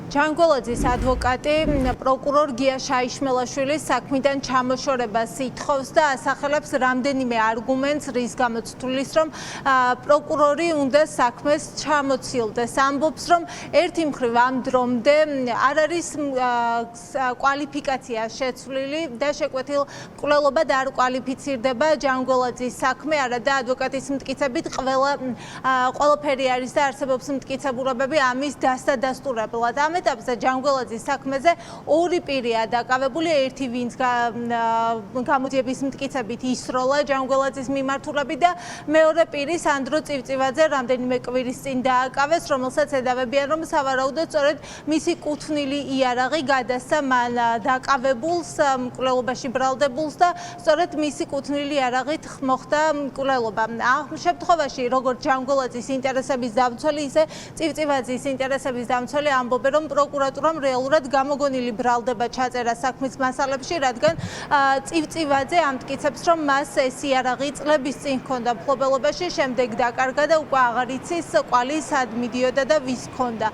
ჯანგველაძის ადვოკატი პროკურორ გია შაიშმელაშვილის საქმიდან ჩამოშორებას ითხოვს და ასახელებს რამდენიმე არგუმენტს, რის გამოც თulis, რომ პროკურორი უნდა საქმეს ჩამოცილდეს. ამბობს, რომ ერთი მხრივ ამ დრომდე არ არის კვალიფიკაცია შეცვლილი და შეკვეთილ მკვლელობა და არ კვალიფიცირდება ჯანგველაძის საქმე, არა და ადვოკატის მტკიცებით ყველაფერი არის და არსებობს მტკიცებულებები ამის დასადასტურებლად. ამ ეტაპზე ჯანგველაძის საქმეზე ორი პირია დაკავებული, ერთი ვინც გამოძიების მტკიცებით ისროლა ჯანგველაძის მიმართულებით და მეორე პირი სანდრო წივწივაძე რამდენიმე კვირის წინ დააკავეს, რომელსაც ედავებიან, რომ სავარაუდოდ სწორედ მისი კუთვნილი იარაღი გადასცა მან დაკავებულს, მკვლელობაში ბრალდებულს და სწორედ მისი კუთვნილი იარაღით მოხდა მკვლელობა. ამ შემთხვევაში, როგორც ჯანგველაძის ინტერესების დამცველი, ისე წივწივაძის ინტერესების დამცველი ამბობენ, რომ პროკურატურამ რეალურად გამოგონილი ბრალდება ჩაწერა საქმის მასალებში, რადგან წივწივაძე ამტკიცებს, რომ მას ეს იარაღი წლების წინ ჰქონდა მფლობელობაში, შემდეგ დაკარგა და უკვე აღარ იცის ყვალი სად მიდიოდა და ვის ჰქონდა.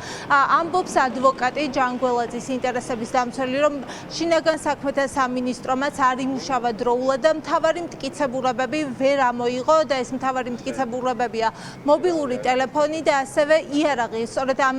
ამბობს ადვოკატი ჯანგველაძის ინტერესების დამცველი, რომ შინაგან საქმეთა სამინისტრომაც არ იმუშავა დროულად და მთავარი მტკიცებულებები ვერ ამოიღო და ეს მთავარი მტკიცებულებებია მობილური ტელეფონი და ასევე იარაღი. სწორედ ამ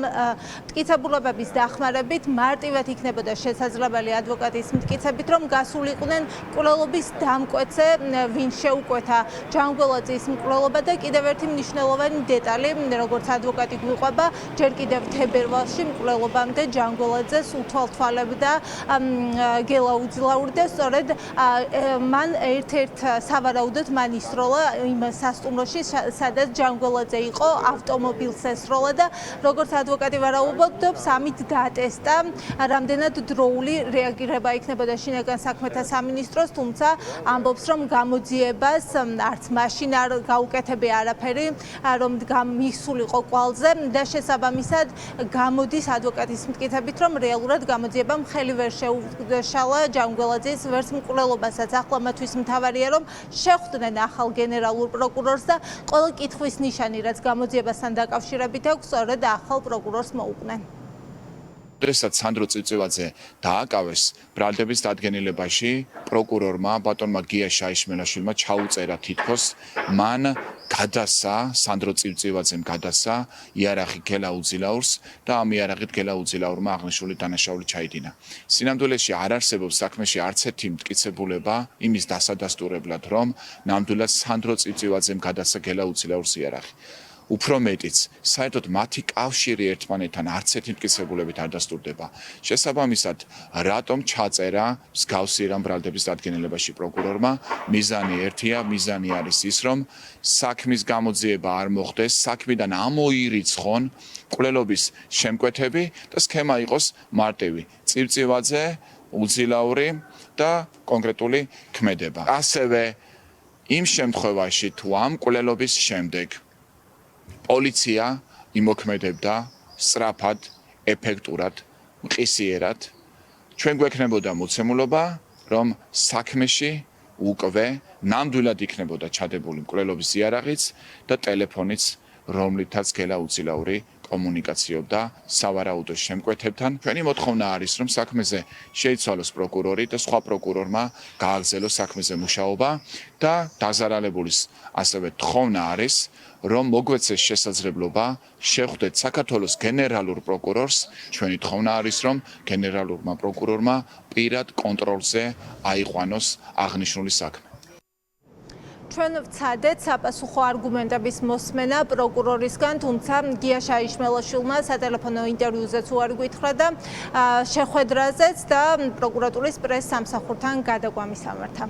მტკიცებულებების დახმარებით მარტივად იქნებოდა შესაძლებელი ადვოკატის მტკიცებით, რომ გასულიყვნენ მკვლელობის დამკვეთზე, ვინ შეუკვეთა ჯანგველაძის მკვლელობა და კიდევ ერთი მნიშვნელოვანი დეტალი, როგორც ადვოკატი გვიყვება, ჯერ კიდევ თებერვალში მკვლელობამდე ჯანგველაძეს უთვალთვალებდა გელა უძლაური და სწორედ მან ერთ-ერთ სავარაუდოდ მან ისროლა იმ სასტუმროში, სადაც ჯანგველაძე იყო, ავტომობილს ესროლა და როგორც ადვოკატი ვარაუდობს, ამით დაატესტა რამდენად დროული რეაგირება იქნებოდა შინაგან საქმეთა სამინისტროს, თუმცა ამბობს, რომ გამოძიებას არც მაშინ არ გაუკეთებია არაფერი, რომ მისულიყო კვალზე და შესაბამისად გამოდის ადვოკატის მტკიცებით, რომ რეალურად გამოძიებამ ხელი ვერ შეუშალა ჯანგველაძის ვერც მკვლელობასაც. ახლა მათთვის მთავარია, რომ შეხვდნენ ახალ გენერალურ პროკურორს და ყველა კითხვის ნიშანი, რაც გამოძიებასთან დაკავშირებით აქვს, სწორედ ახალ პროკურორს მოუყვნენ. როდესაც სანდრო წივწივაძე დააკავეს ბრალდების დადგენილებაში, პროკურორმა ბატონმა გია შაიშმელაშვილმა ჩაუწერა თითქოს მან გადასცა სანდრო წივწივაძემ გადასცა იარაღი გელა უძილაურს და ამ იარაღით გელა უძილაურმა აღნიშნული დანაშაული ჩაიდინა. სინამდვილეში არ არსებობს საქმეში არც ერთი მტკიცებულება იმის დასადასტურებლად, რომ ნამდვილად სანდრო წივწივაძემ გადასცა გელა უძილაურს იარაღი. უფრო მეტიც, საერთოდ მათი კავშირი ერთმანეთთან არც ერთი მტკიცებულებით არ დასტურდება. შესაბამისად, რატომ ჩაწერა მსგავსი რამ ბრალდების დადგენილებაში პროკურორმა? მიზანი ერთია, მიზანი არის ის, რომ საქმის გამოძიება არ მოხდეს, საქმიდან ამოირიცხონ მკვლელობის შემკვეთები და სქემა იყოს მარტივი. წივწივაძე, უძილაური და კონკრეტული ქმედება. ასევე იმ შემთხვევაში, თუ ამ მკვლელობის შემდეგ პოლიცია იმოქმედებდა სწრაფად, ეფექტურად, მყისიერად, ჩვენ გვექნებოდა მოცემულობა, რომ საქმეში უკვე ნამდვილად იქნებოდა ჩადებული მკვლელობის იარაღიც და ტელეფონიც, რომლითაც გელა უძილაური კომუნიკაციობდა სავარაუდო შემკვეთებთან. ჩვენი მოთხოვნა არის, რომ საქმეზე შეიცვალოს პროკურორი და სხვა პროკურორმა გააგრძელოს საქმეზე მუშაობა და დაზარალებულის ასევე თხოვნა არის, რომ მოგვეცეს შესაძლებლობა შეხვდეთ საქართველოს გენერალურ პროკურორს. ჩვენი თხოვნა არის, რომ გენერალურმა პროკურორმა პირად კონტროლზე აიყვანოს აღნიშნული საქმე. ჩვენ ვცადეთ საპასუხო არგუმენტების მოსმენა პროკურორისგან, თუმცა გია შაიშმელაშვილმა სატელეფონო ინტერვიუზეც უარი გითხრა და შეხვედრაზეც და პროკურატურის პრეს სამსახურთან გადაგვამის ამართა.